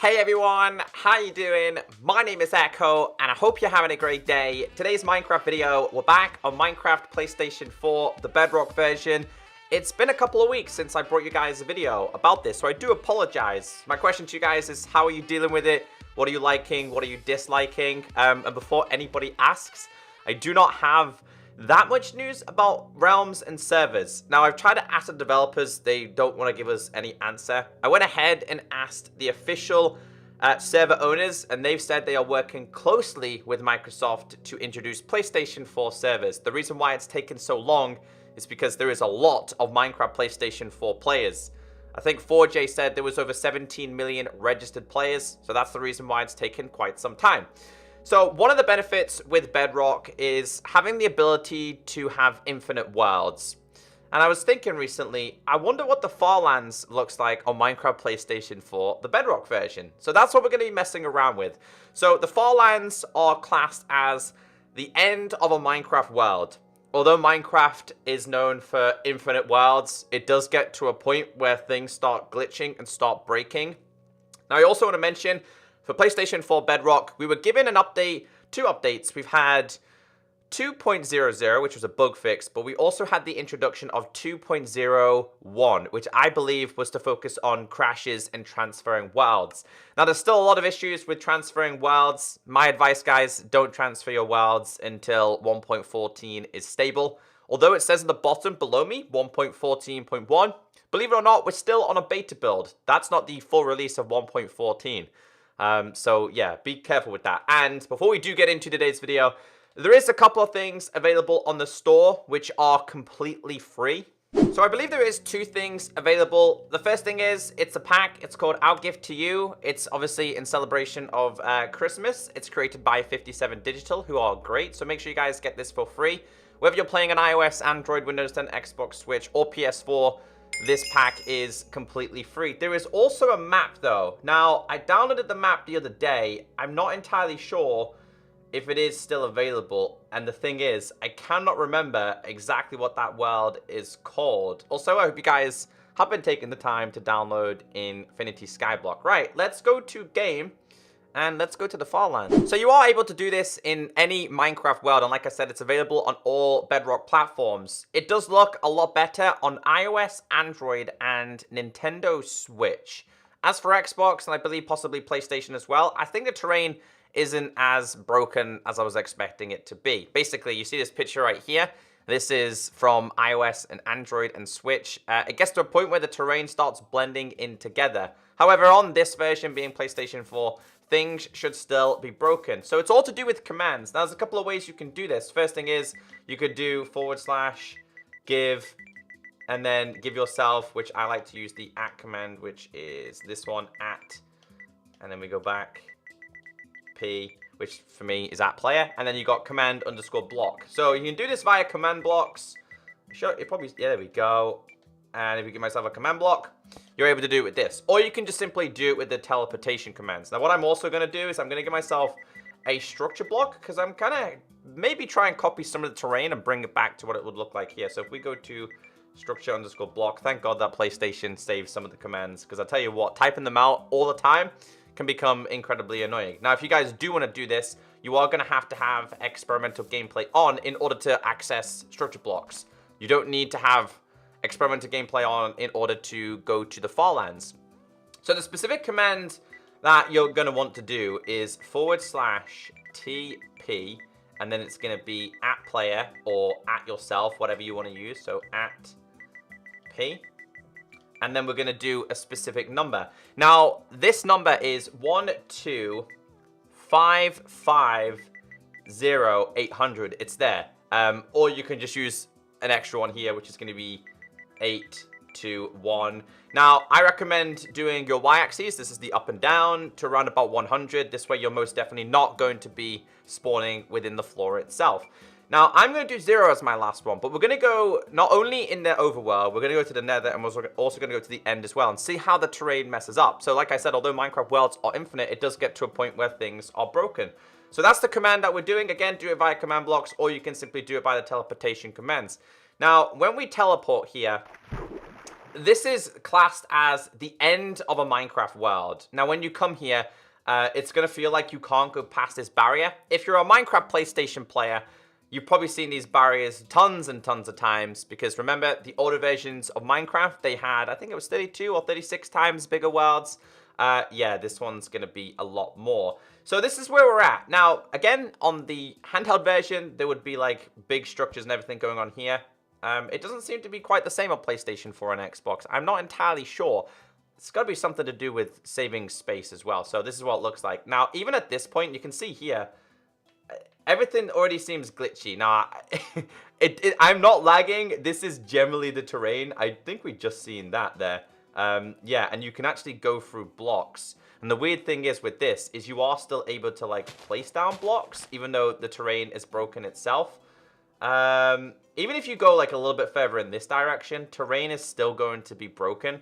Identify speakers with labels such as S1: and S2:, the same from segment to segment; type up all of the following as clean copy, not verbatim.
S1: Hey everyone, how you doing? My name is Echo, and I hope you're having a great day. Today's Minecraft video, we're back on Minecraft PlayStation 4, the Bedrock version. It's been a couple of weeks since I brought you guys a video about this, so I do apologize. My question to you guys is, how are you dealing with it? What are you liking? What are you disliking? And before anybody asks, I do not have that much news about realms and servers. Now, I've tried to ask the developers. They don't want to give us any answer. I went ahead and asked the official server owners, and they've said they are working closely with Microsoft to introduce PlayStation 4 servers. The reason why it's taken so long is because there is a lot of Minecraft PlayStation 4 players. I think 4J said there was over 17 million registered players, so that's the reason why it's taken quite some time. So one of the benefits with Bedrock is having the ability to have infinite worlds. And I was thinking recently, I wonder what the FARLANDS looks like on Minecraft PlayStation 4, the Bedrock version. So that's what we're going to be messing around with. So the FARLANDS are classed as the end of a Minecraft world. Although Minecraft is known for infinite worlds, it does get to a point where things start glitching and start breaking. Now I also want to mention, for PlayStation 4 Bedrock, we were given an update, two updates. We've had 2.00, which was a bug fix, but we also had the introduction of 2.01, which I believe was to focus on crashes and transferring worlds. Now, there's still a lot of issues with transferring worlds. My advice, guys, don't transfer your worlds until 1.14 is stable. Although it says at the bottom below me, 1.14.1, believe it or not, we're still on a beta build. That's not the full release of 1.14. So yeah, be careful with that. And before we do get into today's video, there is a couple of things available on the store which are completely free. So I believe there is two things available. The first thing is, it's a pack. It's called Our Gift to You. It's obviously in celebration of Christmas. It's created by 57 Digital, who are great. So make sure you guys get this for free. Whether you're playing on iOS, Android, Windows 10, Xbox, Switch, or PS4, this pack is completely free. There is also a map, though. Now, I downloaded the map the other day. I'm not entirely sure if it is still available. And the thing is, I cannot remember exactly what that world is called. Also, I hope you guys have been taking the time to download Infinity Skyblock. Right, let's go to game. And let's go to the FARLANDS. So you are able to do this in any Minecraft world. And like I said, it's available on all Bedrock platforms. It does look a lot better on iOS, Android, and Nintendo Switch. As for Xbox, and I believe possibly PlayStation as well, I think the terrain isn't as broken as I was expecting it to be. Basically, you see this picture right here. This is from iOS and Android and Switch. It gets to a point where the terrain starts blending in together. However, on this version, being PlayStation 4, things should still be broken. So it's all to do with commands. Now, there's a couple of ways you can do this. First thing is, you could do / give, and then give yourself, which I like to use the @ command, which is this one, @, and then we go back, P, which for me is @player, and then you got command _ block. So you can do this via command blocks. Sure, it probably, yeah, there we go. And if you give myself a command block, you're able to do it with this. Or you can just simply do it with the teleportation commands. Now, what I'm also going to do is I'm going to give myself a structure block, because I'm kind of maybe try and copy some of the terrain and bring it back to what it would look like here. So if we go to structure _ block, thank God that PlayStation saves some of the commands, because I'll tell you what, typing them out all the time can become incredibly annoying. Now, if you guys do want to do this, you are going to have experimental gameplay on in order to access structure blocks. You don't need to have experimental gameplay on in order to go to the FARLANDS. So the specific command that you're going to want to do is /TP, and then it's going to be @player or @yourself, whatever you want to use. So @P. And then we're going to do a specific number. Now, this number is 12550 It's there. Or you can just use an extra one here, which is going to be 821. Now, I recommend doing your y-axis. This is the up and down to around about 100. This way, you're most definitely not going to be spawning within the floor itself. Now, I'm going to do 0 as my last one, but we're going to go not only in the overworld, we're going to go to the Nether, and we're also going to go to the end as well and see how the terrain messes up. So like I said, although Minecraft worlds are infinite, it does get to a point where things are broken. So that's the command that we're doing. Again, do it via command blocks, or you can simply do it by the teleportation commands. Now, when we teleport here, this is classed as the end of a Minecraft world. Now, when you come here, it's going to feel like you can't go past this barrier. If you're a Minecraft PlayStation player, you've probably seen these barriers tons and tons of times, because remember, the older versions of Minecraft, they had, I think it was 32 or 36 times bigger worlds. Yeah, this one's going to be a lot more. So this is where we're at. Now, again, on the handheld version, there would be like big structures and everything going on here. It doesn't seem to be quite the same on PlayStation 4 and Xbox. I'm not entirely sure. It's got to be something to do with saving space as well. So this is what it looks like. Now, even at this point, you can see here, everything already seems glitchy. Now, I'm not lagging. This is generally the terrain. I think we just seen that there. Yeah, and you can actually go through blocks. And the weird thing is with this, is you are still able to, like, place down blocks, even though the terrain is broken itself. Even if you go, like, a little bit further in this direction, terrain is still going to be broken.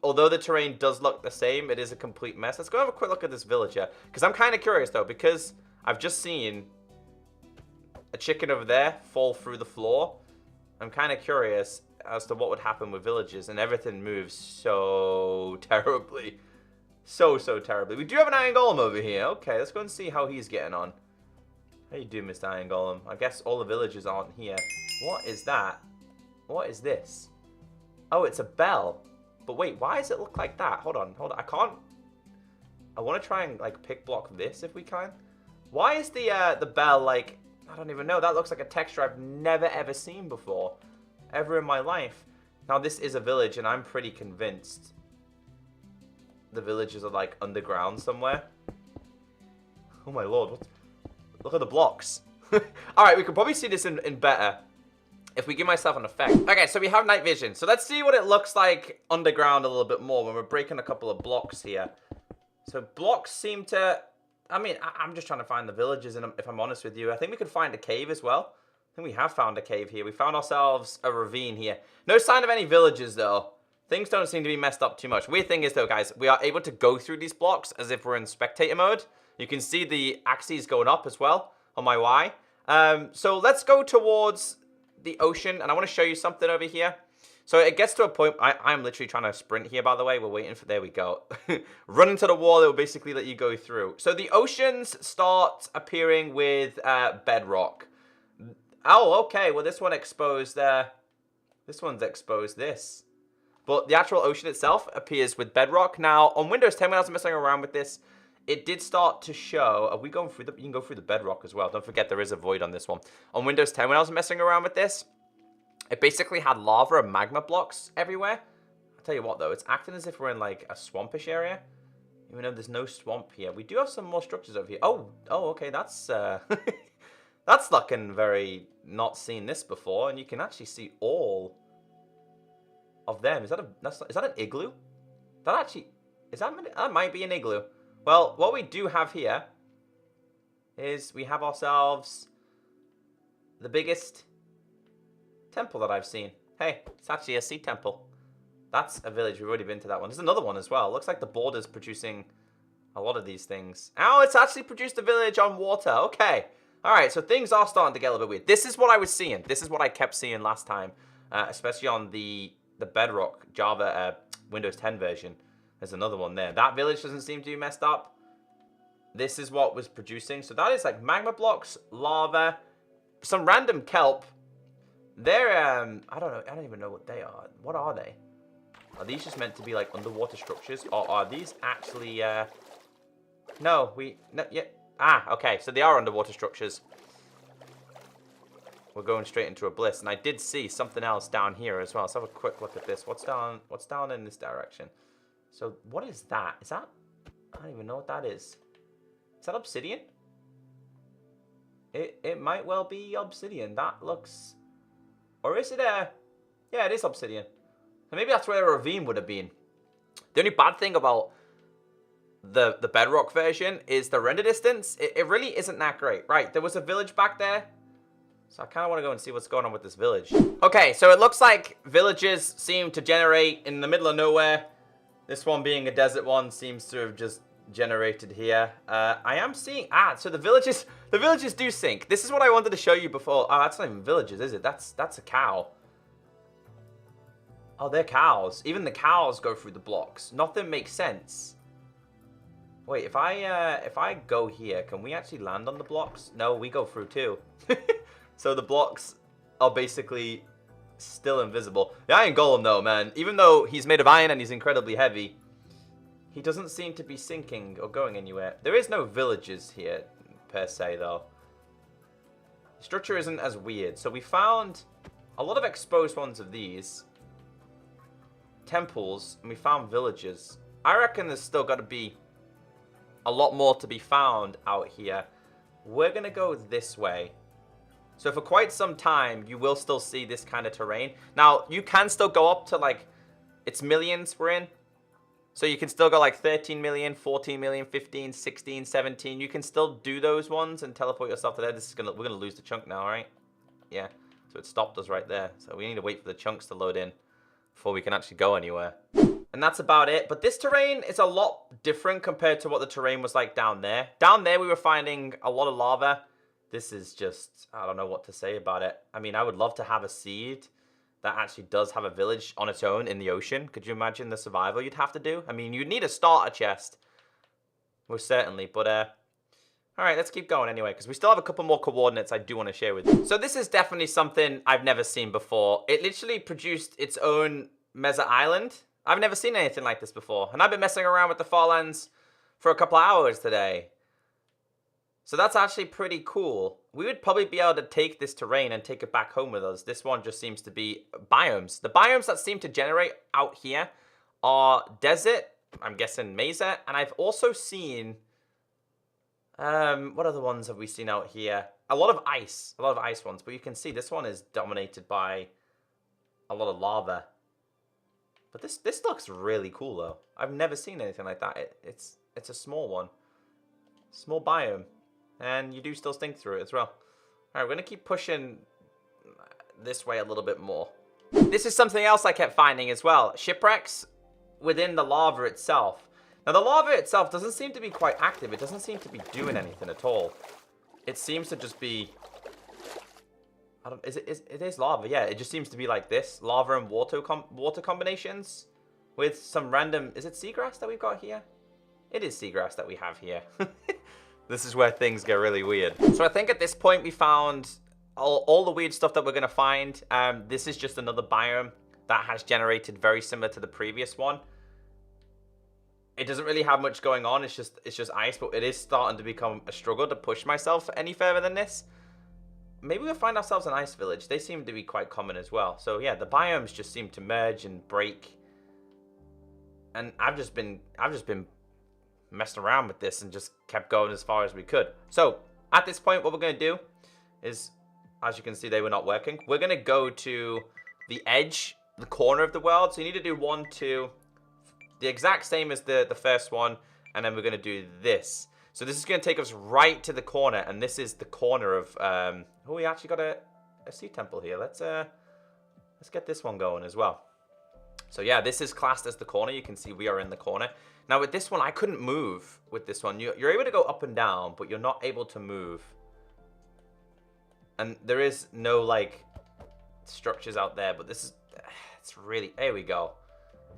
S1: Although the terrain does look the same, it is a complete mess. Let's go have a quick look at this villager. Because I'm kind of curious, though, because I've just seen a chicken over there fall through the floor. I'm kind of curious as to what would happen with villages, and everything moves so terribly. So terribly. We do have an iron golem over here. Okay, let's go and see how he's getting on. How you doing, Mr. Iron Golem? I guess all the villagers aren't here. What is that? What is this? Oh, it's a bell. But wait, why does it look like that? Hold on. I can't... I want to try and, like, pick block this if we can. Why is the bell, like... I don't even know. That looks like a texture I've never, ever seen before. Ever in my life. Now, this is a village, and I'm pretty convinced the villages are, like, underground somewhere. Oh, my lord. What? Look at the blocks. Alright, we could probably see this in better if we give myself an effect. Okay, so we have night vision. So let's see what it looks like underground a little bit more when we're breaking a couple of blocks here. So blocks seem to... I mean, I'm just trying to find the villages, and if I'm honest with you, I think we could find a cave as well. I think we have found a cave here. We found ourselves a ravine here. No sign of any villages, though. Things don't seem to be messed up too much. Weird thing is, though, guys, we are able to go through these blocks as if we're in spectator mode. You can see the axes going up as well on my Y. So let's go towards the ocean, and I want to show you something over here. So it gets to a point, I'm literally trying to sprint here, by the way. We're waiting for, there we go. Run into the wall, it will basically let you go through. So the oceans start appearing with bedrock. Oh, okay, well this one exposed this one's exposed this. But the actual ocean itself appears with bedrock. Now, on Windows 10, when I was messing around with this, it did start to show... Are we going through the... You can go through the bedrock as well. Don't forget there is a void on this one. On Windows 10, when I was messing around with this, it basically had lava and magma blocks everywhere. I'll tell you what, though. It's acting as if we're in, like, a swampish area. Even though there's no swamp here. We do have some more structures over here. Oh, okay. That's, that's looking very... Not seen this before. And you can actually see all of them. Is that an igloo? That actually... That might be an igloo. Well, what we do have here is we have ourselves the biggest temple that I've seen. Hey, it's actually a sea temple. That's a village. We've already been to that one. There's another one as well. Looks like the border's producing a lot of these things. Oh, it's actually produced a village on water. Okay. All right, so things are starting to get a little bit weird. This is what I was seeing. This is what I kept seeing last time, especially on the Bedrock Java Windows 10 version. There's another one there. That village doesn't seem to be messed up. This is what was producing. So that is like magma blocks, lava, some random kelp. They're, I don't know. I don't even know what they are. What are they? Are these just meant to be like underwater structures? Or are these actually, no, yeah. Ah, okay. So they are underwater structures. We're going straight into a bliss. And I did see something else down here as well. Let's have a quick look at this. What's down in this direction? So, what is that? Is that... I don't even know what that is. Is that obsidian? It might well be obsidian. That looks... Or is it a... Yeah, it is obsidian. So maybe that's where a ravine would have been. The only bad thing about the Bedrock version is the render distance. It really isn't that great. Right, there was a village back there. So I kind of want to go and see what's going on with this village. Okay, so it looks like villages seem to generate in the middle of nowhere. This one being a desert one seems to have just generated here. I am seeing... Ah, so the villages do sync. This is what I wanted to show you before. Oh, that's not even villages, is it? That's a cow. Oh, they're cows. Even the cows go through the blocks. Nothing makes sense. Wait, if I go here, can we actually land on the blocks? No, we go through too. So the blocks are basically still invisible. The iron golem though, man, even though he's made of iron and he's incredibly heavy, he doesn't seem to be sinking or going anywhere. There is no villages here per se though. The structure isn't as weird. So we found a lot of exposed ones of these temples, and we found villages. I reckon there's still got to be a lot more to be found out here. We're gonna go this way. So for quite some time, you will still see this kind of terrain. Now, you can still go up to, like, it's millions we're in. So you can still go, like, 13 million, 14 million, 15, 16, 17. You can still do those ones and teleport yourself to there. We're going to lose the chunk now, right? Yeah. So it stopped us right there. So we need to wait for the chunks to load in before we can actually go anywhere. And that's about it. But this terrain is a lot different compared to what the terrain was like down there. Down there, we were finding a lot of lava. This is just, I don't know what to say about it. I mean, I would love to have a seed that actually does have a village on its own in the ocean. Could you imagine the survival you'd have to do? I mean, you'd need a starter chest. Most certainly. But, all right, let's keep going anyway, because we still have a couple more coordinates I do want to share with you. So this is definitely something I've never seen before. It literally produced its own Mesa Island. I've never seen anything like this before. And I've been messing around with the FARLANDS for a couple hours today. So that's actually pretty cool. We would probably be able to take this terrain and take it back home with us. This one just seems to be biomes. The biomes that seem to generate out here are desert, I'm guessing mesa, and I've also seen, what other ones have we seen out here? A lot of ice ones, but you can see this one is dominated by a lot of lava. But this looks really cool though. I've never seen anything like that. It's a small one. Small biome. And you do still stink through it as well. Alright, we're going to keep pushing this way a little bit more. This is something else I kept finding as well. Shipwrecks within the lava itself. Now, the lava itself doesn't seem to be quite active. It doesn't seem to be doing anything at all. It seems to just be... it is lava, yeah. It just seems to be like this. Lava and water combinations with some random... Is it seagrass that we've got here? It is seagrass that we have here. This is where things get really weird. So I think at this point we found all the weird stuff that we're going to find. This is just another biome that has generated very similar to the previous one. It doesn't really have much going on. It's just ice, but it is starting to become a struggle to push myself any further than this. Maybe we'll find ourselves an ice village. They seem to be quite common as well. So yeah, the biomes just seem to merge and break. And I've just been messing around with this and just kept going as far as we could. So at this point, what we're going to do is, as you can see, they were not working. We're going to go to the edge, the corner of the world. So you need to do 1, 2, the exact same as the first one, and then we're going to do this. So this is going to take us right to the corner, and this is the corner of oh, we actually got a sea temple here. Let's get this one going as well. So yeah, this is classed as the corner. You can see we are in the corner. Now with this one, I couldn't move with this one. You're able to go up and down, but you're not able to move. And there is no, like, structures out there, but this is, it's really, there we go.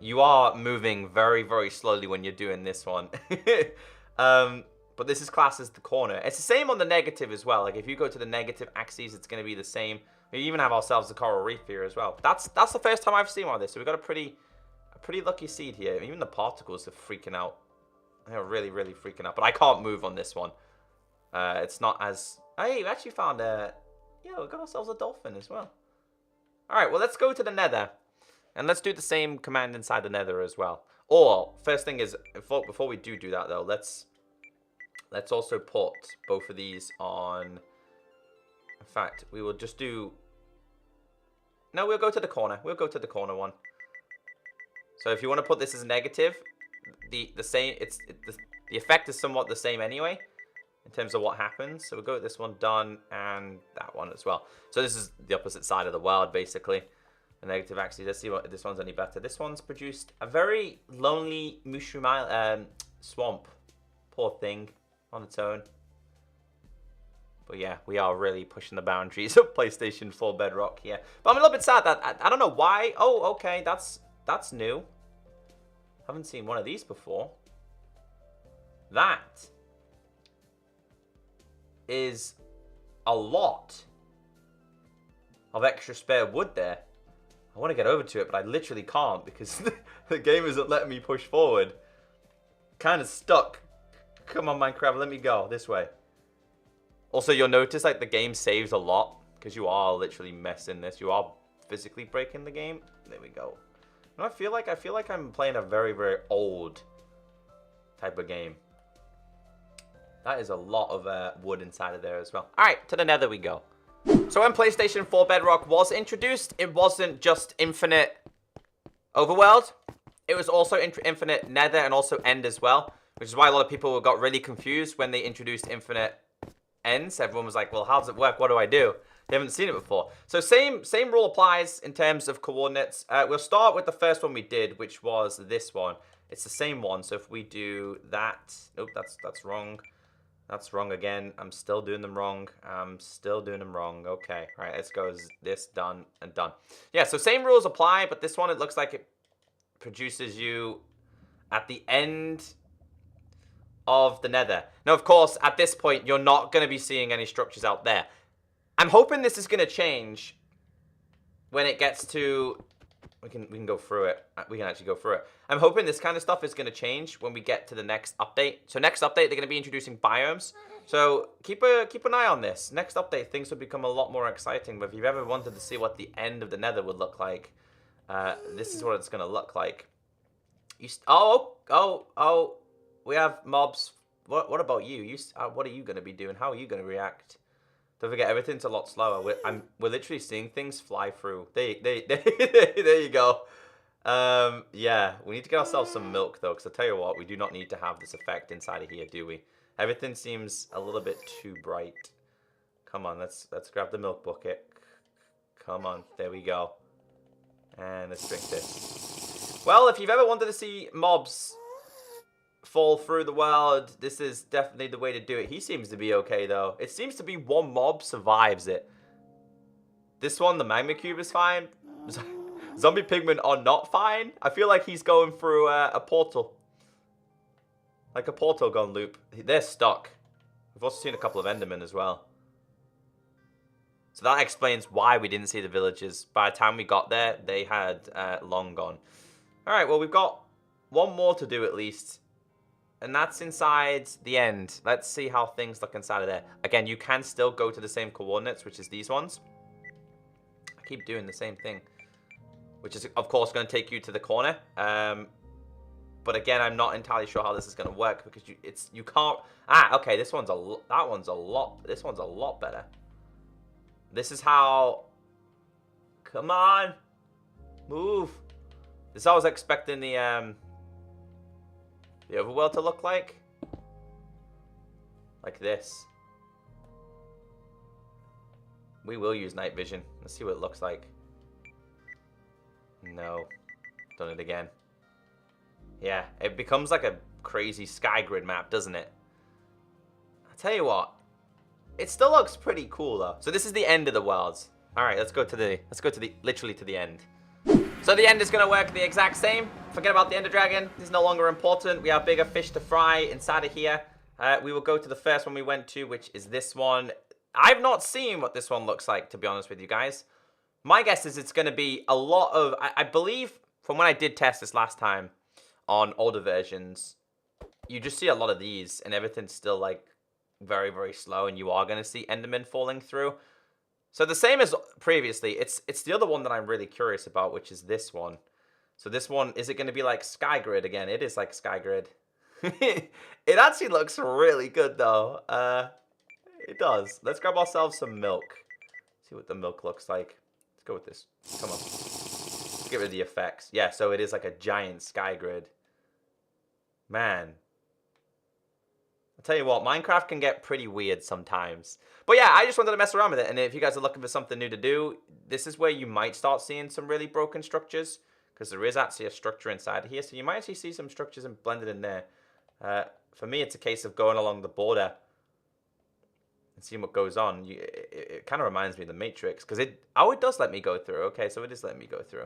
S1: You are moving very, very slowly when you're doing this one. But this is classed as the corner. It's the same on the negative as well. Like, if you go to the negative axes, it's going to be the same. We even have ourselves a coral reef here as well. That's the first time I've seen one of this. So we've got a pretty lucky seed here. Even the particles are freaking out. They're really, really freaking out. But I can't move on this one. It's not as... Hey, we actually found a... Yeah, we got ourselves a dolphin as well. Alright, well, let's go to the Nether. And let's do the same command inside the Nether as well. Or, first thing is, before we do that, though, let's also put both of these on... In fact, we will just do... No, we'll go to the corner. We'll go to the corner one. So if you want to put this as negative, the effect is somewhat the same anyway, in terms of what happens. So we'll go with this one, done, and that one as well. So this is the opposite side of the world, basically. The negative axis. Let's see what this one's any better. This one's produced a very lonely mushroom swamp. Poor thing, on its own. But yeah, we are really pushing the boundaries of PlayStation 4 Bedrock here. But I'm a little bit sad that I don't know why. Oh, okay, that's new. Haven't seen one of these before. That is a lot of extra spare wood there. I want to get over to it, but I literally can't because the game isn't letting me push forward. Kind of stuck. Come on, Minecraft, let me go this way. Also, you'll notice like the game saves a lot because you are literally messing this. You are physically breaking the game. There we go. And I feel like I'm playing a very, very old type of game. That is a lot of wood inside of there as well. All right, to the Nether we go. So when PlayStation 4 Bedrock was introduced, it wasn't just infinite overworld. It was also infinite Nether and also end as well, which is why a lot of people got really confused when they introduced infinite ends. Everyone was like, well, how does it work? What do I do? They haven't seen it before. So same rule applies in terms of coordinates. We'll start with the first one we did, which was this one. It's the same one. So if we do that, nope, that's wrong. That's wrong again. I'm still doing them wrong. I'm still doing them wrong. Okay, all right, let's go this, done, and done. Yeah, so same rules apply, but this one, it looks like it produces you at the end of the Nether. Now, of course, at this point, you're not going to be seeing any structures out there. I'm hoping this is going to change when it gets to... We can go through it. We can actually go through it. I'm hoping this kind of stuff is going to change when we get to the next update. So next update, they're going to be introducing biomes. So keep an eye on this. Next update, things will become a lot more exciting. But if you've ever wanted to see what the end of the Nether would look like, this is what it's going to look like. Oh, we have mobs. What about you? What are you going to be doing? How are you going to react? Don't forget, everything's a lot slower. We're literally seeing things fly through. There you go. Yeah, we need to get ourselves some milk, though, because I tell you what, we do not need to have this effect inside of here, do we? Everything seems a little bit too bright. Come on, let's grab the milk bucket. Come on, there we go. And let's drink this. Well, if you've ever wanted to see mobs fall through the world, this is definitely the way to do it. He seems to be okay, though. It seems to be one mob survives it. This one, the magma cube, is fine. Zombie pigmen are not fine. I feel like he's going through a portal. Like a portal gun loop. They're stuck. We've also seen a couple of endermen as well. So that explains why we didn't see the villagers. By the time we got there, they had long gone. Alright, well, we've got one more to do at least. And that's inside the end. Let's see how things look inside of there. Again, you can still go to the same coordinates, which is these ones. I keep doing the same thing. Which is, of course, going to take you to the corner. But again, I'm not entirely sure how this is going to work because you can't. Okay. This one's a lot better. This is how. Come on, move. This is how I was expecting the overworld to look like this. We will use night vision. Let's see what it looks like. No, done it again. Yeah, it becomes like a crazy sky grid map, doesn't it? I tell you what, it still looks pretty cool though. So this is the end of the worlds. All right, let's go to the literally to the end. So the end is going to work the exact same. Forget about the Ender Dragon. It's no longer important. We have bigger fish to fry inside of here. We will go to the first one we went to, which is this one. I've not seen what this one looks like, to be honest with you guys. My guess is it's going to be a lot of... I believe from when I did test this last time on older versions, you just see a lot of these and everything's still like very, very slow and you are going to see Endermen falling through. So the same as previously, it's the other one that I'm really curious about, which is this one. So this one, is it going to be like Sky Grid again? It is like Sky Grid. It actually looks really good though. It does. Let's grab ourselves some milk. See what the milk looks like. Let's go with this. Come on. Let's get rid of the effects. Yeah, so it is like a giant Sky Grid. Man. I'll tell you what, Minecraft can get pretty weird sometimes. But yeah, I just wanted to mess around with it. And if you guys are looking for something new to do, this is where you might start seeing some really broken structures. Because there is actually a structure inside here. So you might actually see some structures blended in there. For me, it's a case of going along the border and and seeing what goes on, it kind of reminds me of the Matrix, because it does let me go through. Okay, so it is letting me go through.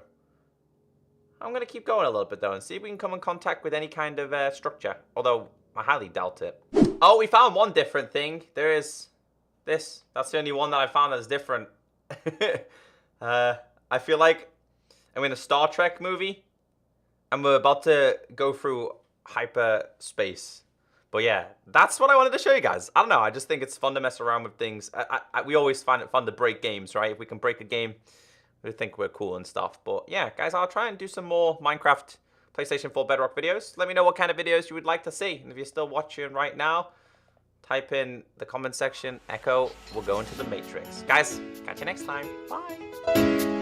S1: I'm going to keep going a little bit, though, and see if we can come in contact with any kind of structure. Although, I highly doubt it. Oh, we found one different thing. There is this. That's the only one that I found that's different. I feel like I'm in a Star Trek movie, and we're about to go through hyperspace. But yeah, that's what I wanted to show you guys. I don't know. I just think it's fun to mess around with things. We always find it fun to break games, right? If we can break a game, we think we're cool and stuff. But yeah, guys, I'll try and do some more Minecraft PlayStation 4 Bedrock videos. Let me know what kind of videos you would like to see. And if you're still watching right now, type in the comment section, Echo. We'll go into the Matrix. Guys, catch you next time. Bye.